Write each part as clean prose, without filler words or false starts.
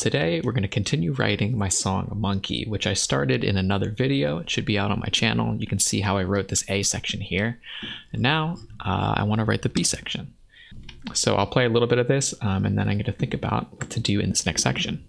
today we're going to continue writing my song Monkey, which I started in another video. It should be out on my channel. You can see how I wrote this A section here. And now I want to write the B section. So I'll play a little bit of this and then I'm going to think about what to do in this next section.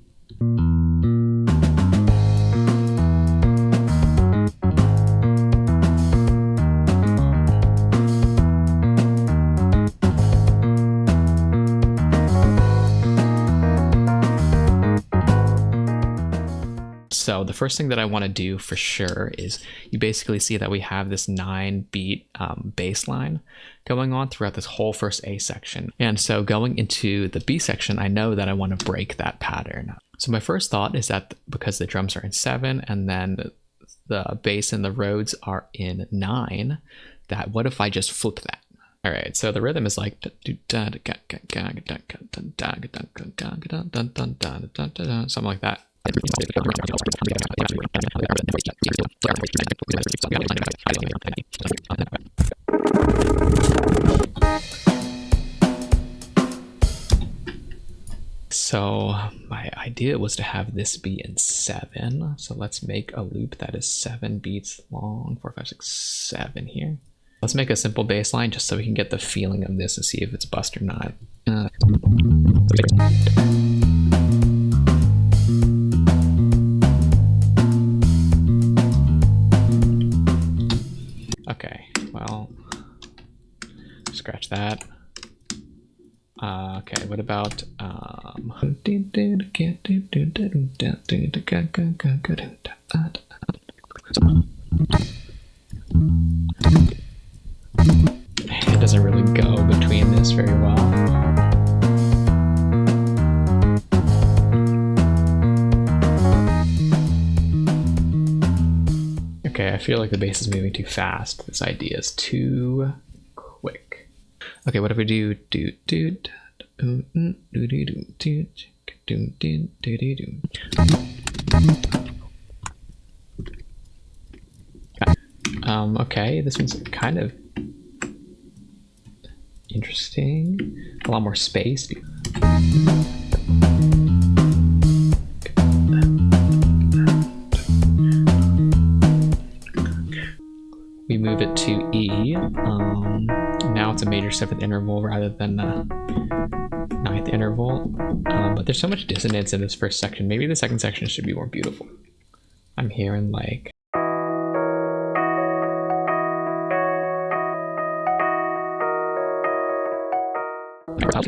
So the first thing that I want to do for sure is you basically see that we have this 9-beat bass line going on throughout this whole first A section. And so going into the B section, I know that I want to break that pattern. So my first thought is that because the drums are in 7 and then the bass and the Rhodes are in 9, that what if I just flip that? All right, so the rhythm is like something like that. So my idea was to have this be in 7. So let's make a loop that is 7 beats long. 4, 5, 6, 7 here. Let's make a simple bass line just so we can get the feeling of this and see if it's bust or not. Okay, well, scratch that. Okay, what about it doesn't really go between this very well. Okay, I feel like the bass is moving too fast. This idea is too quick. Okay, what if we do okay, this one's kind of interesting. A lot more space. We move it to E. Now it's a major 7th interval rather than a 9th interval. But there's so much dissonance in this first section. Maybe the second section should be more beautiful. I'm hearing like I don't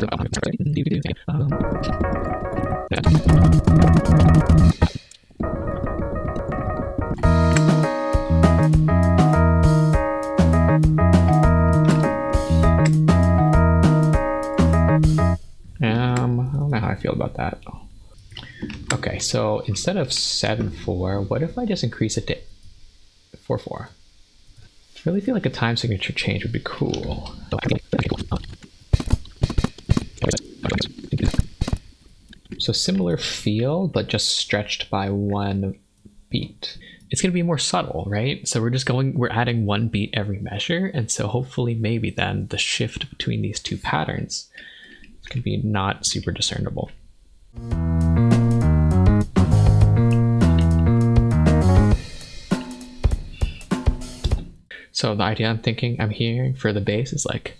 know how I feel about that. Okay, so instead of 7/4, what if I just increase it to 4/4? I really feel like a time signature change would be cool. So similar feel, but just stretched by 1 beat. It's gonna be more subtle, right? So we're adding 1 beat every measure, and so hopefully maybe then the shift between these two patterns can be not super discernible. So the idea I'm hearing for the bass is like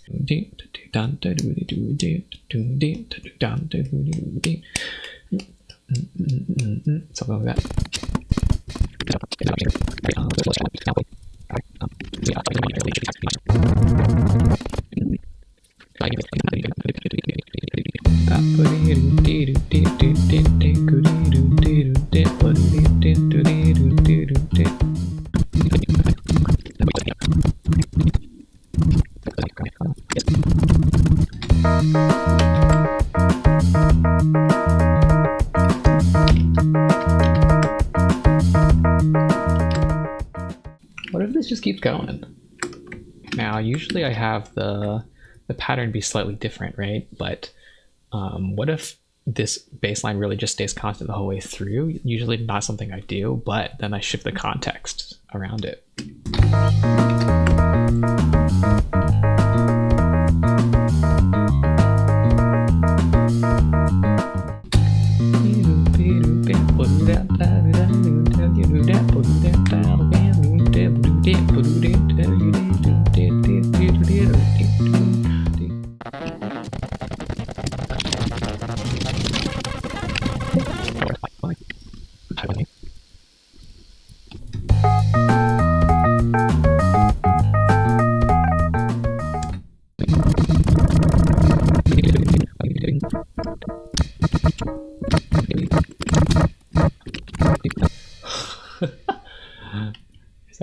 something like that. What if this just keeps going? Now, usually I have the pattern be slightly different, right? But what if this bass line really just stays constant the whole way through? Usually not something I do, but then I shift the context around it.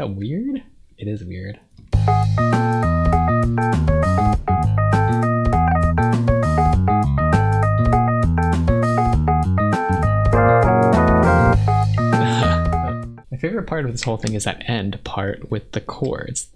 that weird? It is weird. My favorite part of this whole thing is that end part with the chords.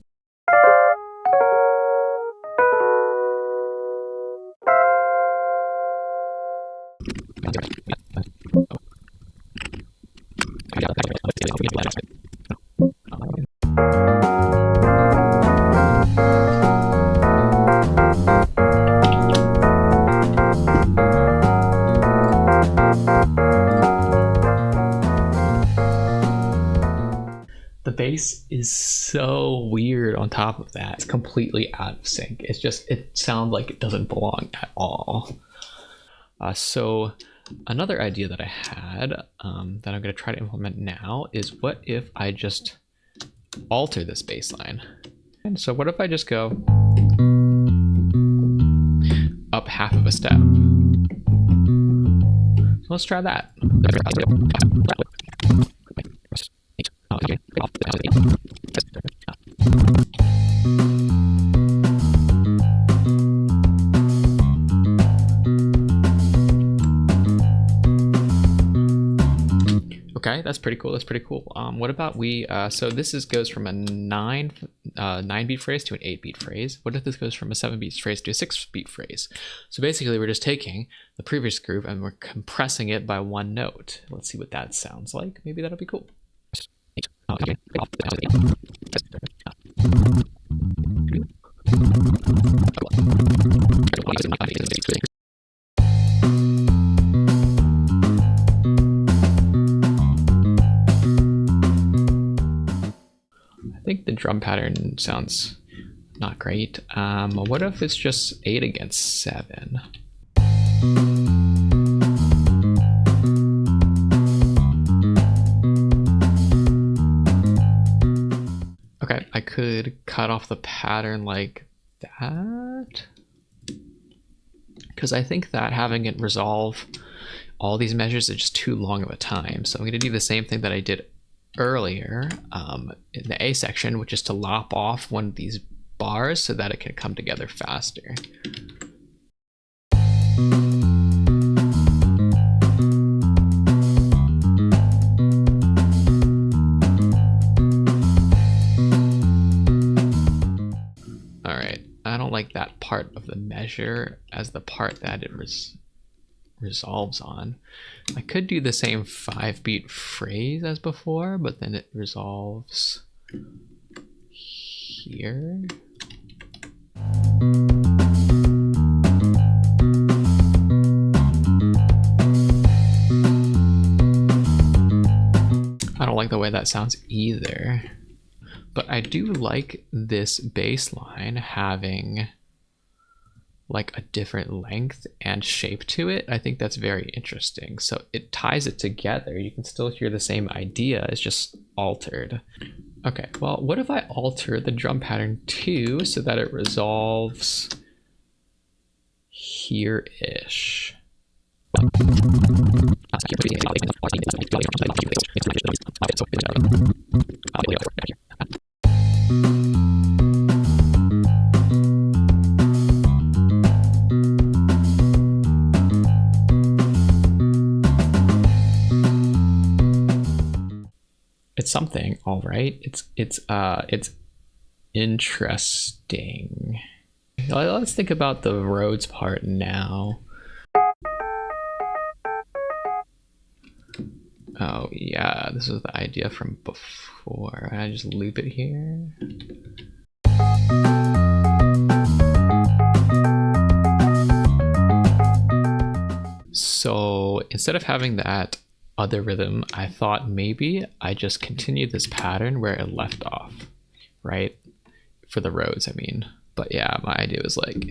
The bass is so weird on top of that. It's completely out of sync. It's just, it sounds like it doesn't belong at all. So another idea that I had that I'm going to try to implement now is, what if I just alter this bass line? And so what if I just go up half of a step? So let's try that. Okay, that's pretty cool. That's pretty cool. What about we? So this goes from a 9-beat phrase to an 8-beat phrase. What if this goes from a 7-beat phrase to a 6-beat phrase? So basically, we're just taking the previous groove and we're compressing it by one note. Let's see what that sounds like. Maybe that'll be cool. I think the drum pattern sounds not great. What if it's just 8 against 7? Okay, I could cut off the pattern like that, because I think that having it resolve all these measures is just too long of a time. So I'm going to do the same thing that I did earlier in the A section, which is to lop off one of these bars so that it can come together faster. I don't like that part of the measure as the part that it resolves on. I could do the same 5-beat phrase as before, but then it resolves here. I don't like the way that sounds either. But I do like this bass line having like a different length and shape to it. I think that's very interesting. So it ties it together. You can still hear the same idea, it's just altered. Okay, well, what if I alter the drum pattern too so that it resolves here-ish? It's something, all right. It's interesting. Let's think about the Rhodes part now. Oh yeah, this is the idea from before. I just loop it here. So instead of having that other rhythm, I thought maybe I just continue this pattern where it left off, right? For the Rhodes, I mean. But yeah, my idea was like...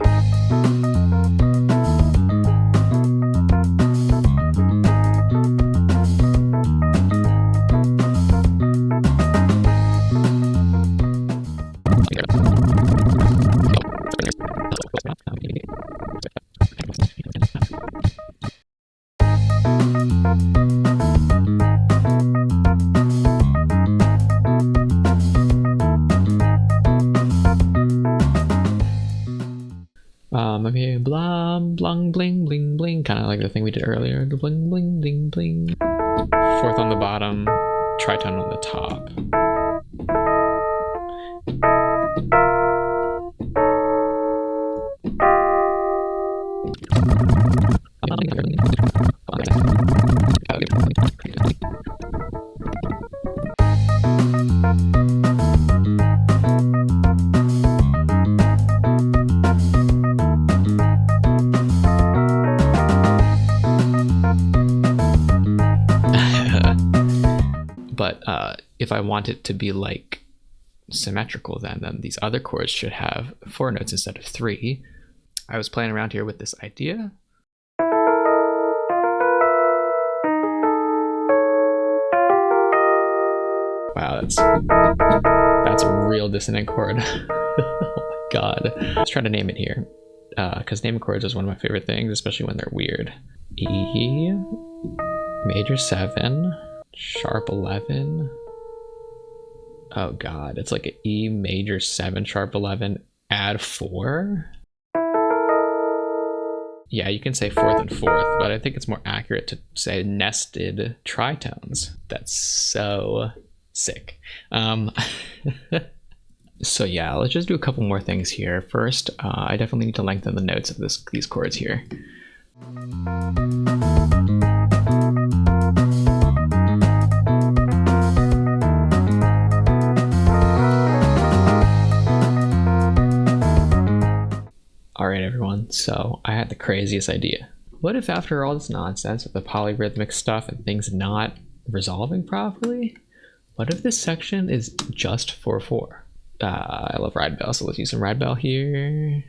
Maybe blam, blung, bling, bling, bling, kind of like the thing we did earlier. Bling, bling, bling, bling. Fourth on the bottom, tritone on the top. But if I want it to be like symmetrical, then these other chords should have 4 notes instead of 3. I was playing around here with this idea. Wow, that's a real dissonant chord. Oh my god. Let's try to name it here, because naming chords is one of my favorite things, especially when they're weird. E, major 7, sharp 11. Oh god, it's like an E major 7, sharp 11, add 4. Yeah, you can say 4th and 4th, but I think it's more accurate to say nested tritones. That's so sick. So yeah, let's just do a couple more things here. First, I definitely need to lengthen the notes of these chords here. Alright everyone, so I had the craziest idea. What if after all this nonsense with the polyrhythmic stuff and things not resolving properly, what if this section is just 4/4? I love ride bell, so let's use some ride bell here.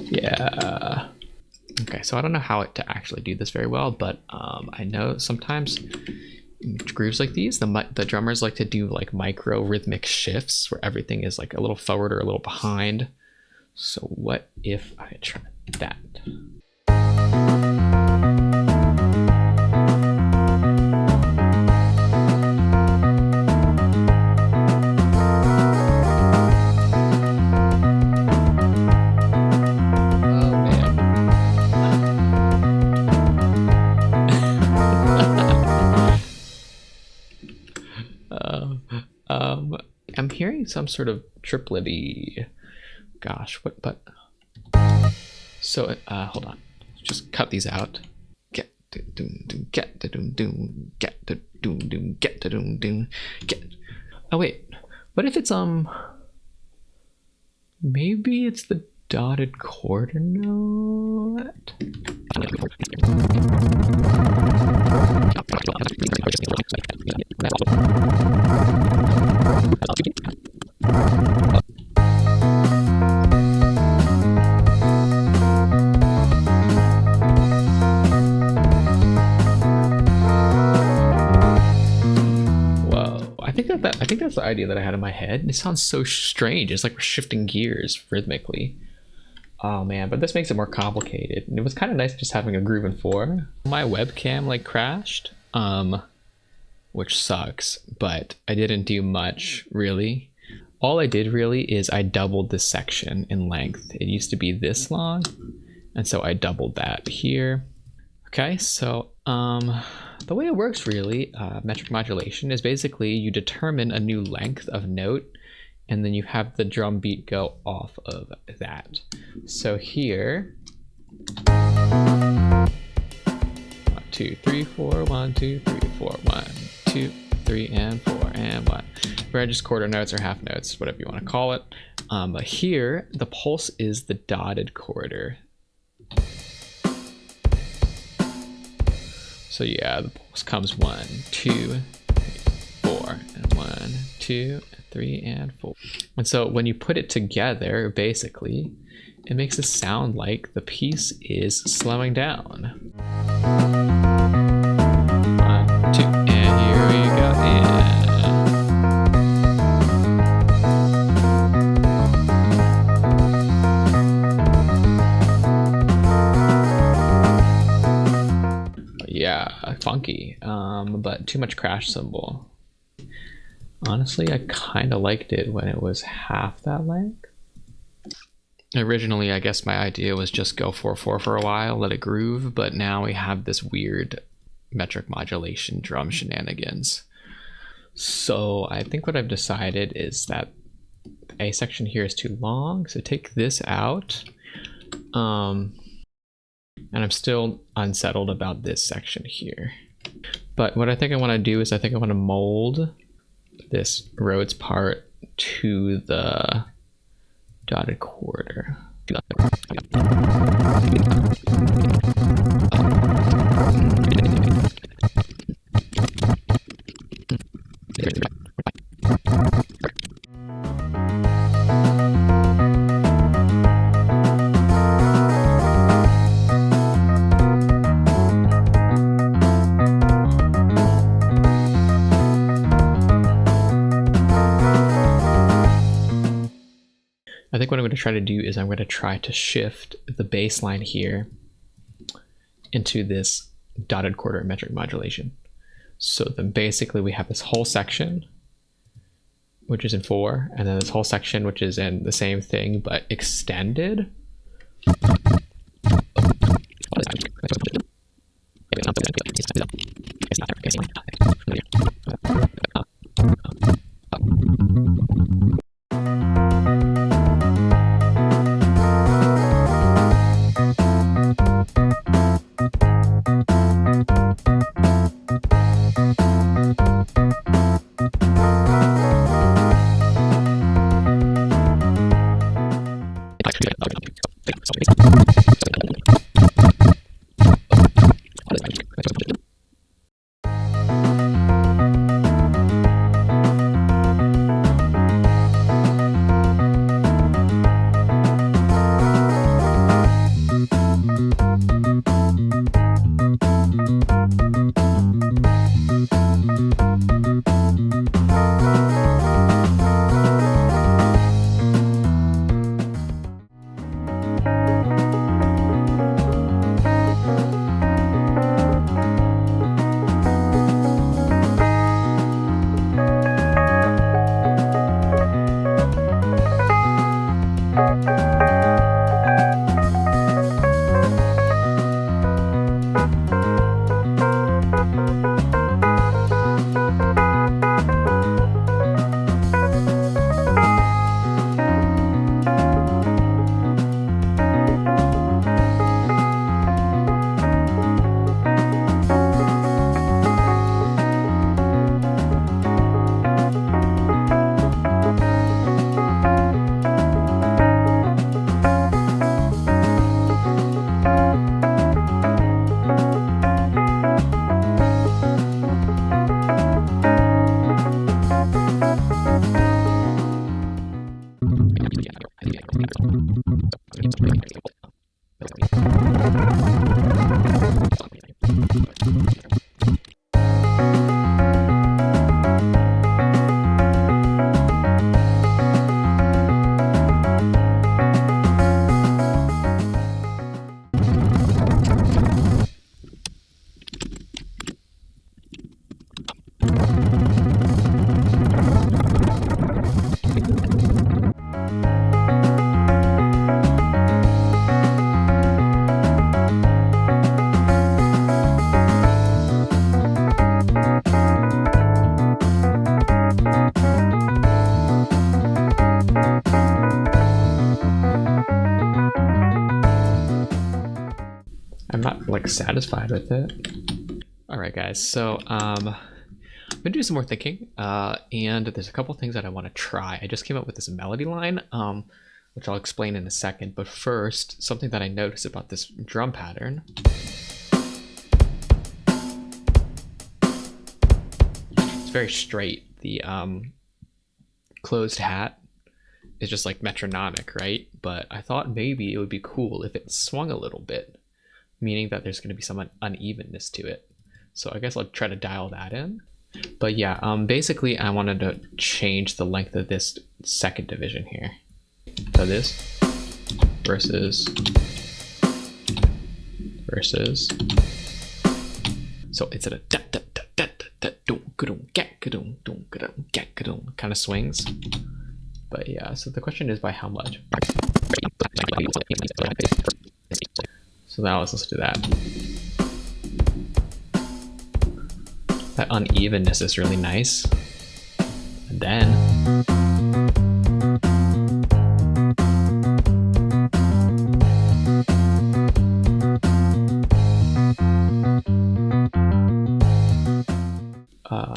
Yeah. Okay, so I don't know how to actually do this very well, but I know sometimes grooves like these, the drummers like to do like micro rhythmic shifts where everything is like a little forward or a little behind. So what if I try that? I'm hearing some sort of triplety. Gosh, what? But so hold on. Just cut these out. Get to doom doom. Get to doom doom. Get to doom doom. Get to doom doom. Get. Oh wait, what if it's maybe it's the dotted quarter note. I think that's the idea that I had in my head. It sounds so strange. It's like we're shifting gears rhythmically. Oh man, but this makes it more complicated. And it was kind of nice just having a groove in 4. My webcam like crashed, which sucks, but I didn't do much really. All I did really is I doubled this section in length. It used to be this long, and so I doubled that here. Okay, so the way it works really, metric modulation, is basically you determine a new length of note and then you have the drum beat go off of that. So here, 1, 2, 3, 4, 1, 2, 3, 4, 1, 2, 3, and 4, and 1. We're just quarter notes or half notes, whatever you want to call it. But here, the pulse is the dotted quarter. So yeah, the pulse comes 1, 2, 4, and 1, 2, 3, and 4. And so when you put it together, basically, it makes it sound like the piece is slowing down. 1, 2, and here we go. And funky, but too much crash cymbal. Honestly, I kind of liked it when it was half that length. Originally, I guess my idea was just go 4/4 for a while, let it groove, but now we have this weird metric modulation drum shenanigans. So I think what I've decided is that the A section here is too long, so take this out. And I'm still unsettled about this section here. But what I think I want to do is I think I want to mold this Rhodes part to the dotted quarter. I think what I'm going to try to do is I'm going to try to shift the bass line here into this dotted quarter metric modulation. So then basically we have this whole section, which is in 4, and then this whole section, which is in the same thing, but extended. I'm not like satisfied with it. All right, guys. So I'm gonna do some more thinking, and there's a couple things that I want to try. I just came up with this melody line, which I'll explain in a second. But first, something that I noticed about this drum pattern. It's very straight. The closed hat is just like metronomic, right? But I thought maybe it would be cool if it swung a little bit, meaning that there's going to be some unevenness to it. So I guess I'll try to dial that in. But yeah, basically I wanted to change the length of this second division here. So this versus. So it's at a kind of swings. But yeah, so the question is by how much? So now let's listen to that. That unevenness is really nice. And then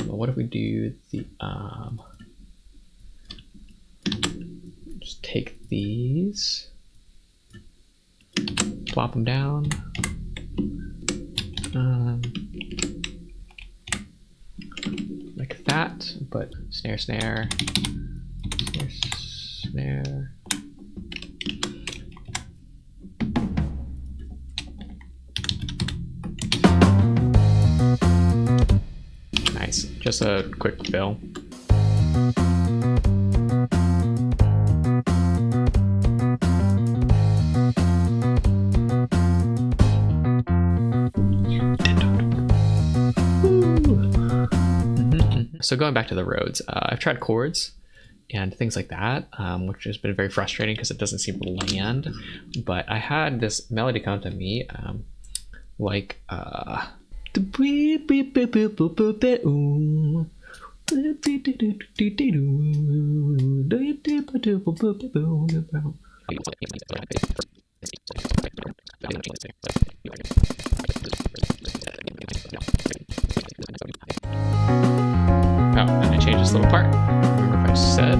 what if we do the just take these, plop them down, like that, but snare, snare, snare, snare. Nice, just a quick fill. So going back to the Rhodes, I've tried chords and things like that, which has been very frustrating because it doesn't seem to land. But I had this melody come to me, like oh, and I changed this little part. Remember if I said,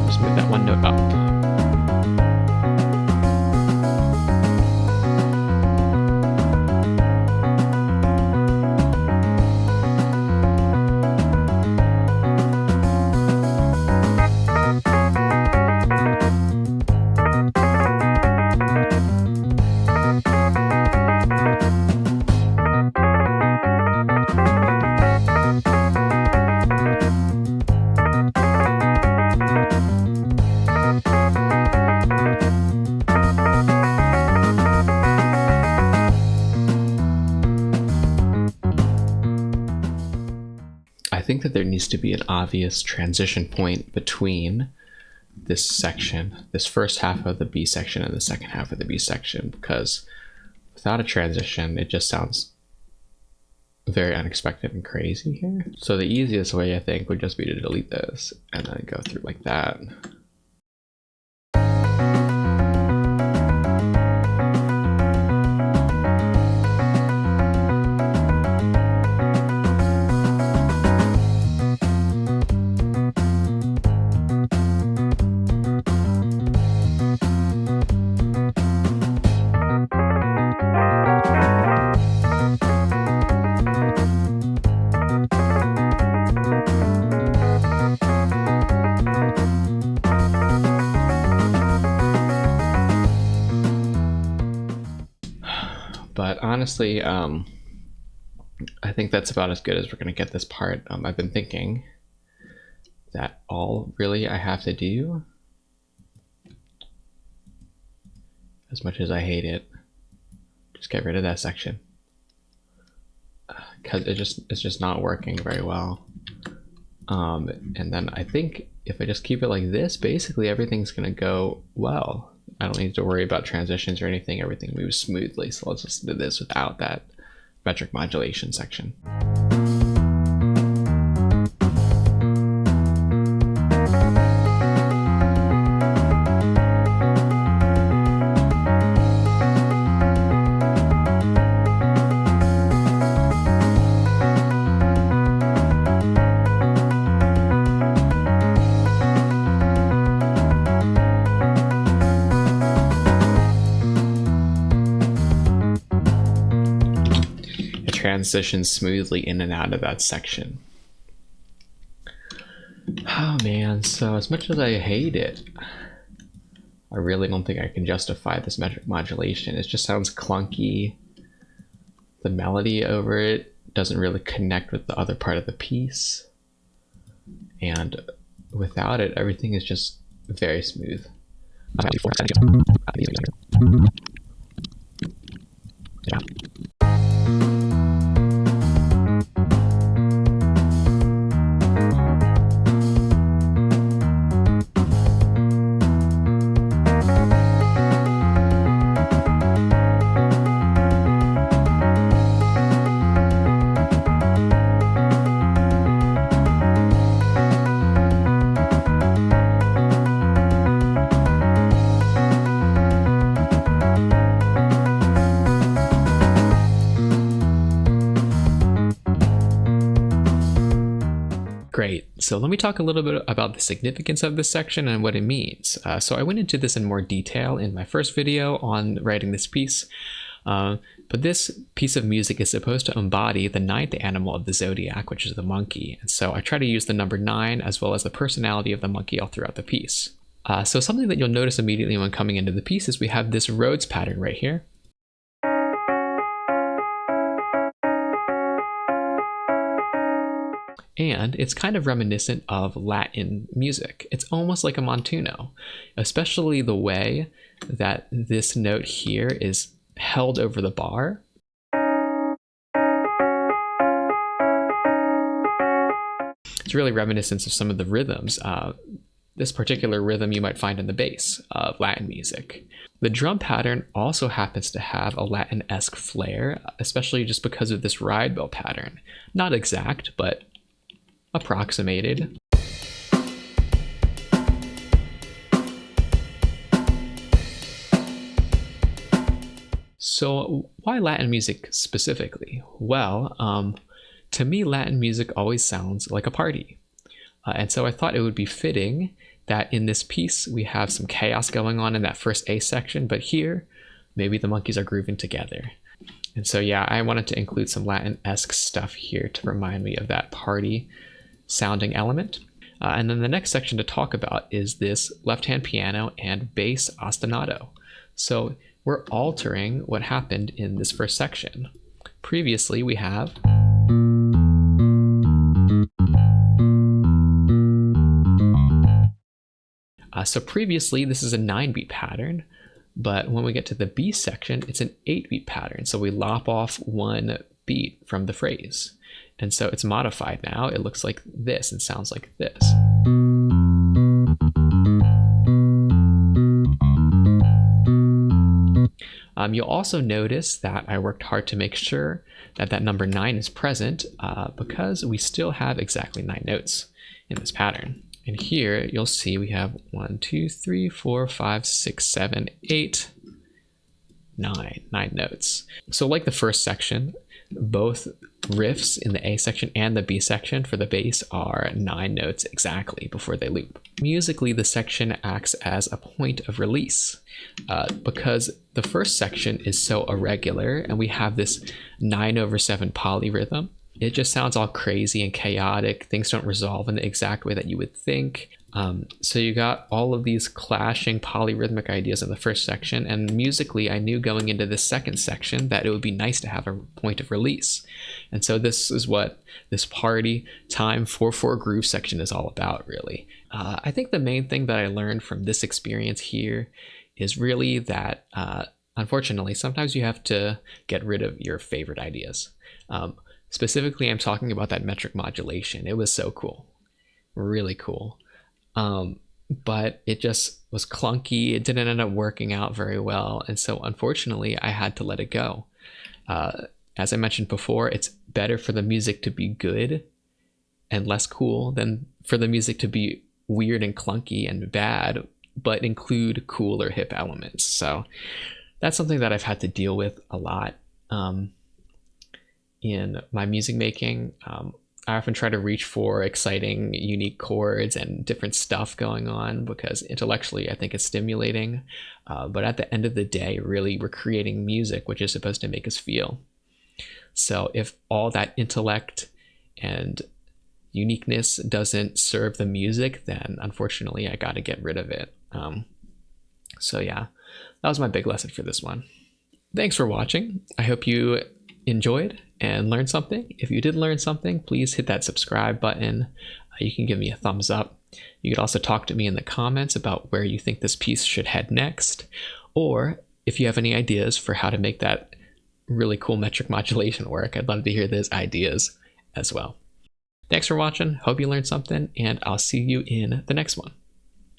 just move that one note up. I think that there needs to be an obvious transition point between this section, this first half of the B section and the second half of the B section, because without a transition, it just sounds very unexpected and crazy here. So the easiest way, I think, would just be to delete this and then go through like that. But honestly, I think that's about as good as we're going to get this part. I've been thinking that all really I have to do, as much as I hate it, just get rid of that section, because it's just not working very well. And then I think if I just keep it like this, basically everything's going to go well. I don't need to worry about transitions or anything. Everything moves smoothly. So let's just do this without that metric modulation section. Transition smoothly in and out of that section. Oh man, so as much as I hate it, I really don't think I can justify this metric modulation. It just sounds clunky. The melody over it doesn't really connect with the other part of the piece. And without it, everything is just very smooth. Yeah. So let me talk a little bit about the significance of this section and what it means. So I went into this in more detail in my first video on writing this piece. But this piece of music is supposed to embody the 9th animal of the zodiac, which is the monkey. And so I try to use the number 9 as well as the personality of the monkey all throughout the piece. So something that you'll notice immediately when coming into the piece is we have this Rhodes pattern right here. And it's kind of reminiscent of Latin music. It's almost like a montuno, especially the way that this note here is held over the bar. It's really reminiscent of some of the rhythms. This particular rhythm you might find in the bass of Latin music. The drum pattern also happens to have a Latin-esque flair, especially just because of this ride bell pattern. Not exact, but approximated. So why Latin music specifically? Well, to me, Latin music always sounds like a party. And so I thought it would be fitting that in this piece, we have some chaos going on in that first A section, but here, maybe the monkeys are grooving together. And so, yeah, I wanted to include some Latin-esque stuff here to remind me of that party sounding element. And then the next section to talk about is this left-hand piano and bass ostinato. So we're altering what happened in this first section. Previously, we have so previously this is a 9-beat pattern, but when we get to the B section, it's an 8-beat pattern. So we lop off 1 beat from the phrase. And so it's modified now. It looks like this and sounds like this. You'll also notice that I worked hard to make sure that that number 9 is present because we still have exactly 9 notes in this pattern. And here you'll see we have 1, 2, 3, 4, 5, 6, 7, 8, 9 notes. So like the first section, both riffs in the A section and the B section for the bass are 9 notes exactly before they loop. Musically, the section acts as a point of release because the first section is so irregular and we have this 9/7 polyrhythm. It just sounds all crazy and chaotic. Things don't resolve in the exact way that you would think. So you got all of these clashing polyrhythmic ideas in the first section, and musically I knew going into this second section that it would be nice to have a point of release. And so this is what this party time 4/4 groove section is all about, really. I think the main thing that I learned from this experience here is really that unfortunately sometimes you have to get rid of your favorite ideas. Specifically, I'm talking about that metric modulation. It was so cool, really cool. But it just was clunky. It didn't end up working out very well. And so unfortunately, I had to let it go. As I mentioned before, it's better for the music to be good and less cool than for the music to be weird and clunky and bad, but include cool or hip elements. So that's something that I've had to deal with a lot. In my music making, I often try to reach for exciting, unique chords and different stuff going on because intellectually I think it's stimulating. But at the end of the day, really, we're creating music, which is supposed to make us feel. So if all that intellect and uniqueness doesn't serve the music, then unfortunately I got to get rid of it. So yeah, that was my big lesson for this one. Thanks for watching. I hope you enjoyed and learned something. If you did learn something, please hit that subscribe button. You can give me a thumbs up. You could also talk to me in the comments about where you think this piece should head next, or if you have any ideas for how to make that really cool metric modulation work. I'd love to hear those ideas as well. Thanks for watching. Hope you learned something, and I'll see you in the next one.